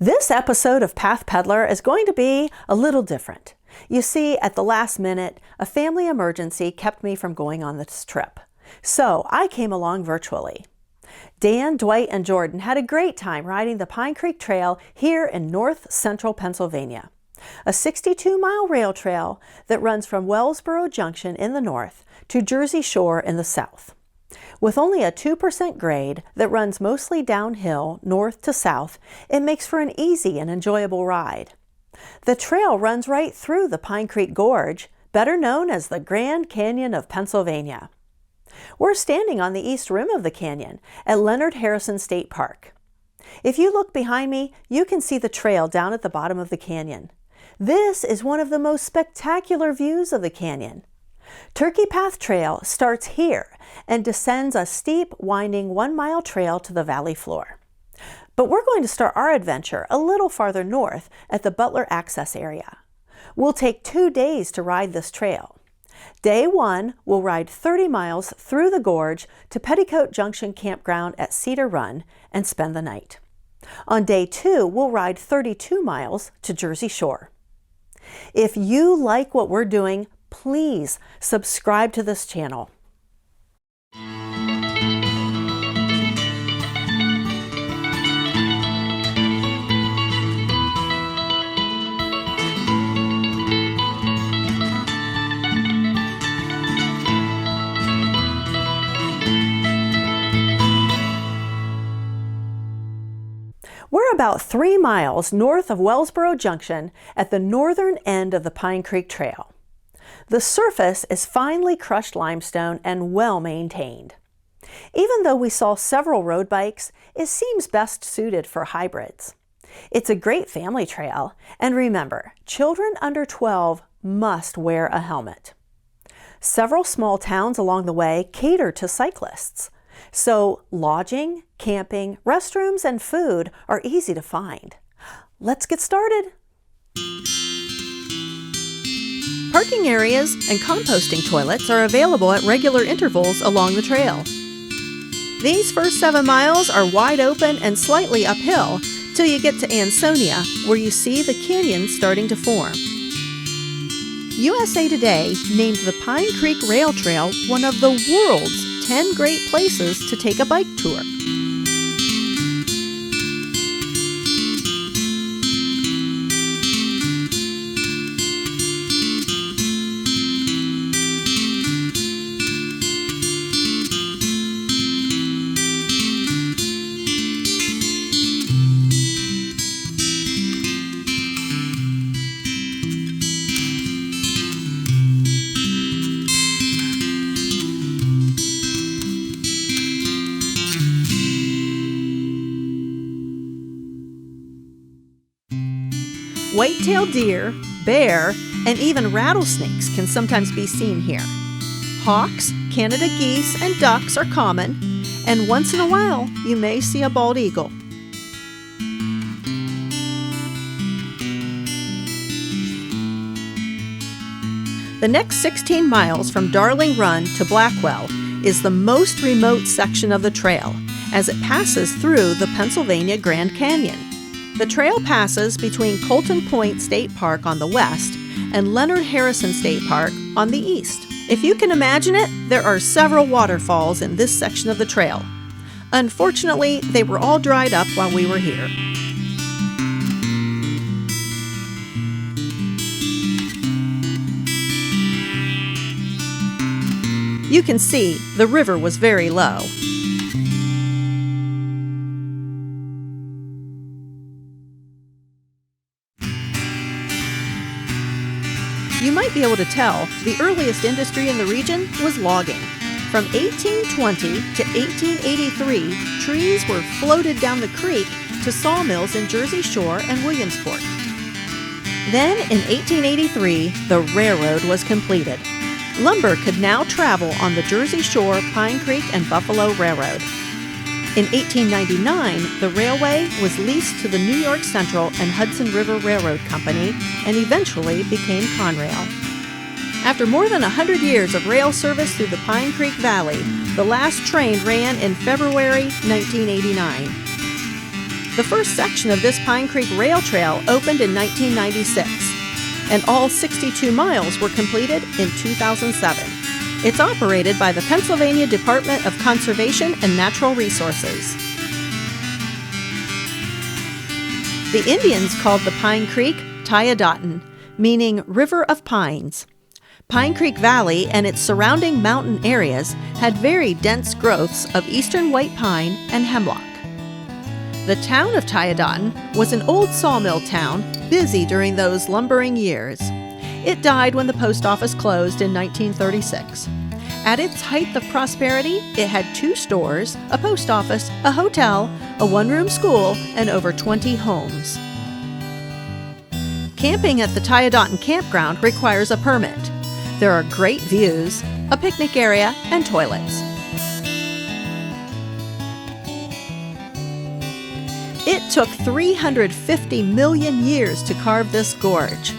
This episode of Path Peddler is going to be a little different. You see, at the last minute, a family emergency kept me from going on this trip. So I came along virtually. Dan, Dwight, and Jordan had a great time riding the Pine Creek Trail here in north central Pennsylvania. A 62-mile rail trail that runs from Wellsboro Junction in the north to Jersey Shore in the south. With only a 2% grade that runs mostly downhill north to south, it makes for an easy and enjoyable ride. The trail runs right through the Pine Creek Gorge, better known as the Grand Canyon of Pennsylvania. We're standing on the east rim of the canyon at Leonard Harrison State Park. If you look behind me, you can see the trail down at the bottom of the canyon. This is one of the most spectacular views of the canyon. Turkey Path Trail starts here and descends a steep, winding 1-mile trail to the valley floor. But we're going to start our adventure a little farther north at the Butler Access area. We'll take 2 days to ride this trail. Day 1, we'll ride 30 miles through the gorge to Pettecote Junction Campground at Cedar Run and spend the night. On day 2, we'll ride 32 miles to Jersey Shore. If you like what we're doing, please subscribe to this channel. We're about 3 miles north of Wellsboro Junction at the northern end of the Pine Creek Trail. The surface is finely crushed limestone and well maintained. Even though we saw several road bikes, it seems best suited for hybrids. It's a great family trail, and remember, children under 12 must wear a helmet. Several small towns along the way cater to cyclists, so lodging, camping, restrooms, and food are easy to find. Let's get started. Parking areas and composting toilets are available at regular intervals along the trail. These first 7 miles are wide open and slightly uphill till you get to Ansonia, where you see the canyon starting to form. USA Today named the Pine Creek Rail Trail one of the world's 10 great places to take a bike tour. White-tailed deer, bear, and even rattlesnakes can sometimes be seen here. Hawks, Canada geese, and ducks are common, and once in a while you may see a bald eagle. The next 16 miles from Darling Run to Blackwell is the most remote section of the trail, as it passes through the Pennsylvania Grand Canyon. The trail passes between Colton Point State Park on the west and Leonard Harrison State Park on the east. If you can imagine it, there are several waterfalls in this section of the trail. Unfortunately, they were all dried up while we were here. You can see the river was very low. You might be able to tell the earliest industry in the region was logging. From 1820 to 1883, trees were floated down the creek to sawmills in Jersey Shore and Williamsport. Then, in 1883, the railroad was completed. Lumber could now travel on the Jersey Shore, Pine Creek, and Buffalo Railroad. In 1899, the railway was leased to the New York Central and Hudson River Railroad Company and eventually became Conrail. After more than 100 years of rail service through the Pine Creek Valley, the last train ran in February 1989. The first section of this Pine Creek Rail Trail opened in 1996, and all 62 miles were completed in 2007. It's operated by the Pennsylvania Department of Conservation and Natural Resources. The Indians called the Pine Creek Tayadatin, meaning River of Pines. Pine Creek Valley and its surrounding mountain areas had very dense growths of eastern white pine and hemlock. The town of Tayadatin was an old sawmill town, busy during those lumbering years. It died when the post office closed in 1936. At its height of prosperity, it had 2 stores, a post office, a hotel, a one-room school, and over 20 homes. Camping at the Tayadatin Campground requires a permit. There are great views, a picnic area, and toilets. It took 350 million years to carve this gorge.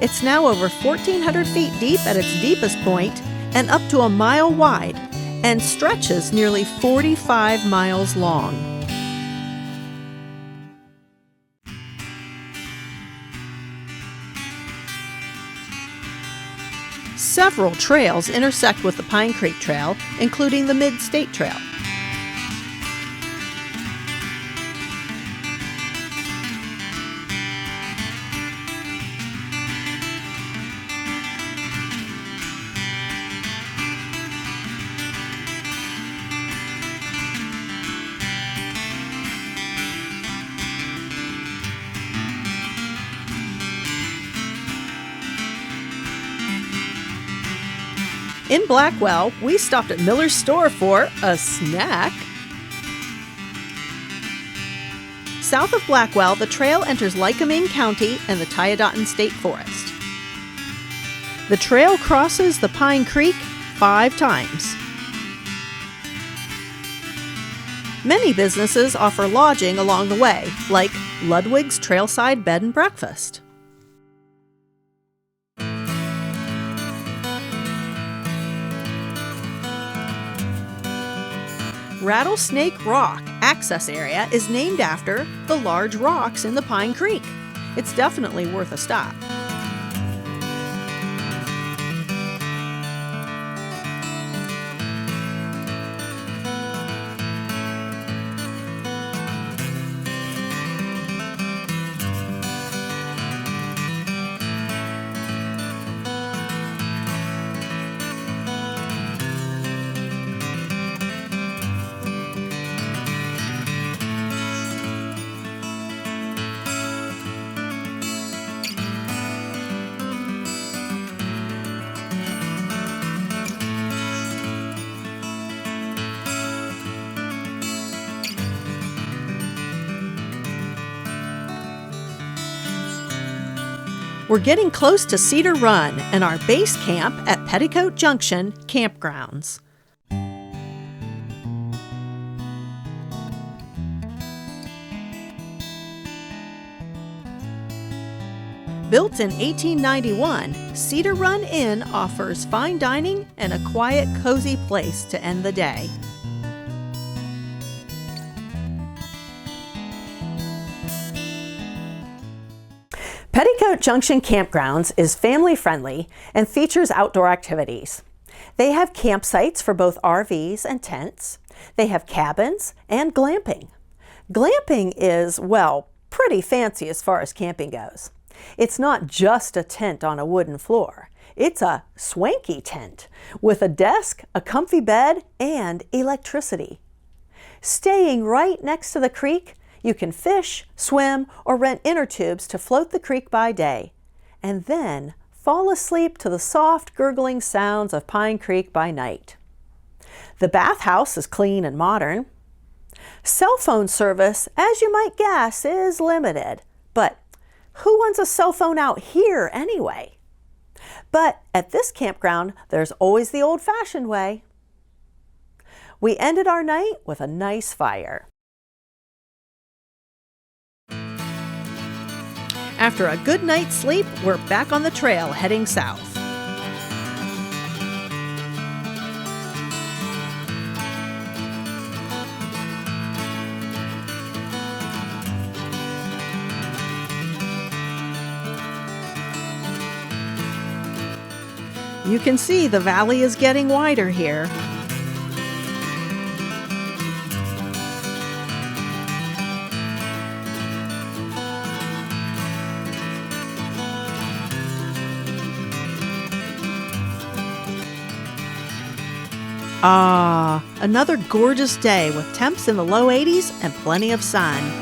It's now over 1,400 feet deep at its deepest point and up to a mile wide, and stretches nearly 45 miles long. Several trails intersect with the Pine Creek Trail, including the Mid-State Trail. In Blackwell, we stopped at Miller's store for a snack. South of Blackwell, the trail enters Lycoming County and the Tayadatin State Forest. The trail crosses the Pine Creek 5 times. Many businesses offer lodging along the way, like Ludwig's Trailside Bed and Breakfast. Rattlesnake Rock access area is named after the large rocks in the Pine Creek. It's definitely worth a stop. We're getting close to Cedar Run and our base camp at Pettecote Junction Campgrounds. Built in 1891, Cedar Run Inn offers fine dining and a quiet, cozy place to end the day. Pettecote Junction Campgrounds is family-friendly and features outdoor activities. They have campsites for both RVs and tents. They have cabins and glamping. Glamping is, well, pretty fancy as far as camping goes. It's not just a tent on a wooden floor. It's a swanky tent with a desk, a comfy bed, and electricity. Staying right next to the creek, you can fish, swim, or rent inner tubes to float the creek by day, and then fall asleep to the soft, gurgling sounds of Pine Creek by night. The bathhouse is clean and modern. Cell phone service, as you might guess, is limited, but who wants a cell phone out here anyway? But at this campground, there's always the old-fashioned way. We ended our night with a nice fire. After a good night's sleep, we're back on the trail heading south. You can see the valley is getting wider here. Ah, another gorgeous day with temps in the low 80s and plenty of sun.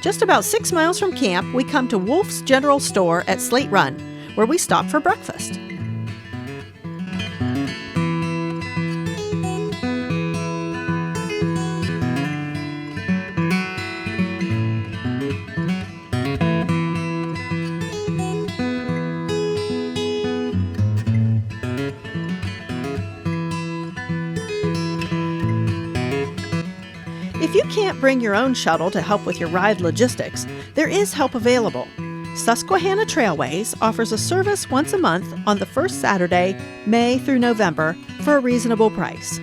Just about 6 miles from camp, we come to Wolf's General Store at Slate Run, where we stop for breakfast. If you can't bring your own shuttle to help with your ride logistics, there is help available. Susquehanna Trailways offers a service once a month on the first Saturday, May through November, for a reasonable price.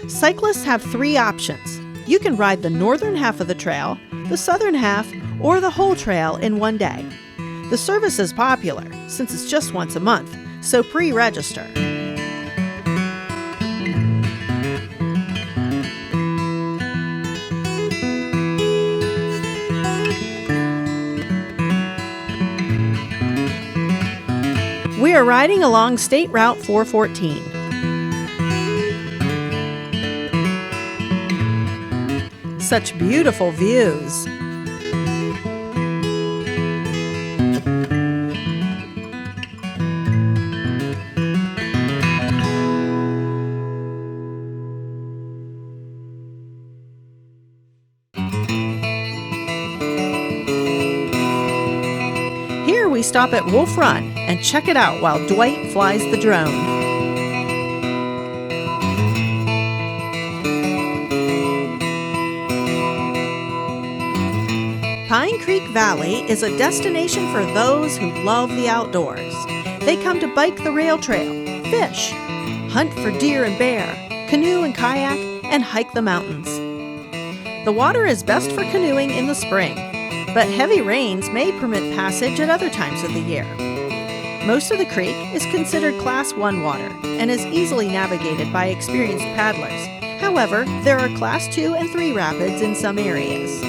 Cyclists have 3 options. You can ride the northern half of the trail, the southern half, or the whole trail in one day. The service is popular since it's just once a month, so pre-register. We are riding along State Route 414. Such beautiful views. Here we stop at Wolf Run and check it out while Dwight flies the drone. Pine Creek Valley is a destination for those who love the outdoors. They come to bike the rail trail, fish, hunt for deer and bear, canoe and kayak, and hike the mountains. The water is best for canoeing in the spring, but heavy rains may permit passage at other times of the year. Most of the creek is considered Class 1 water and is easily navigated by experienced paddlers. However, there are Class 2 and 3 rapids in some areas.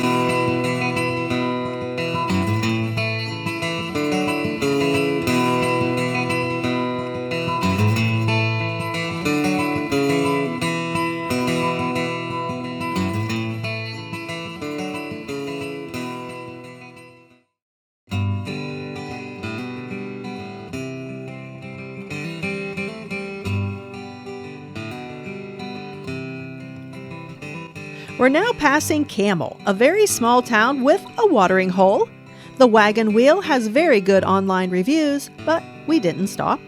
We're now passing Camel, a very small town with a watering hole. The Wagon Wheel has very good online reviews, but we didn't stop.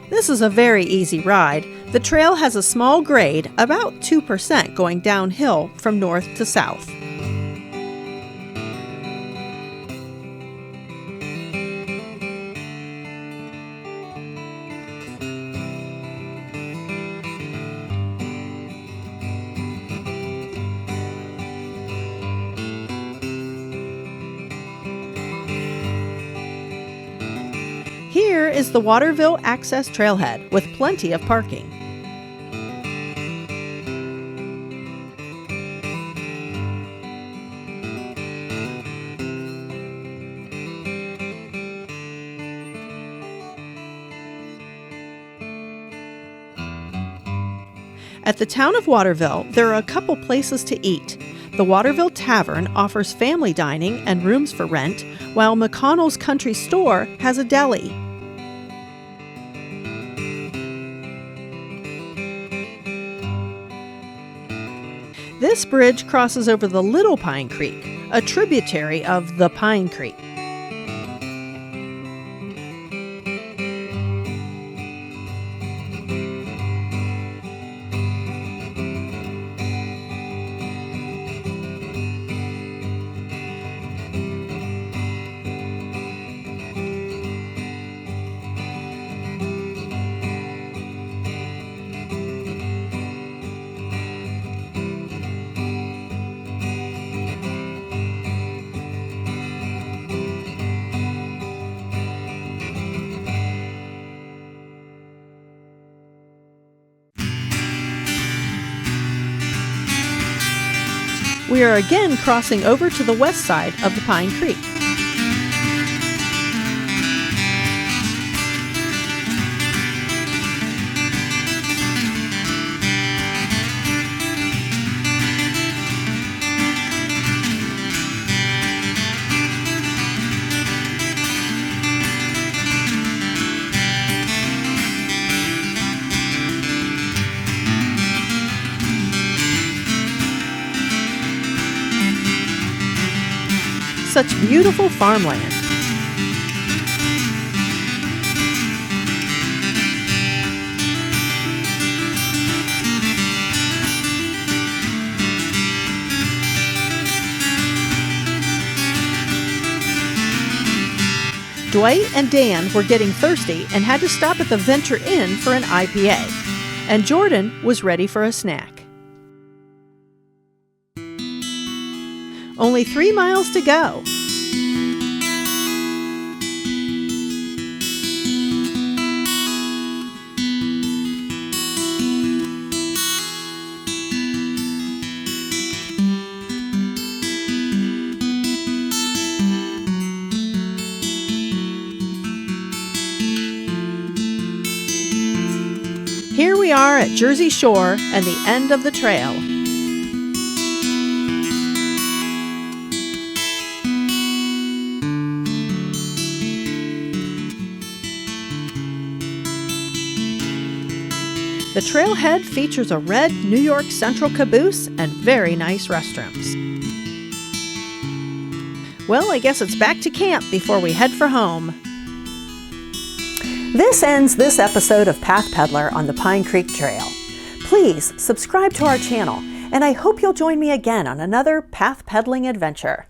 This is a very easy ride. The trail has a small grade, about 2% going downhill from north to south. Here is the Butler Access trailhead with plenty of parking. At the town of Waterville, there are a couple places to eat. The Waterville Tavern offers family dining and rooms for rent, while McConnell's Country Store has a deli. This bridge crosses over the Little Pine Creek, a tributary of the Pine Creek. We are again crossing over to the west side of the Pine Creek. Such beautiful farmland. Dwight and Dan were getting thirsty and had to stop at the Venture Inn for an IPA, and Jordan was ready for a snack. Only 3 miles to go. Here we are at Jersey Shore and the end of the trail. The trailhead features a red New York Central caboose and very nice restrooms. Well, I guess it's back to camp before we head for home. This ends this episode of Path Peddler on the Pine Creek Trail. Please subscribe to our channel, and I hope you'll join me again on another path peddling adventure.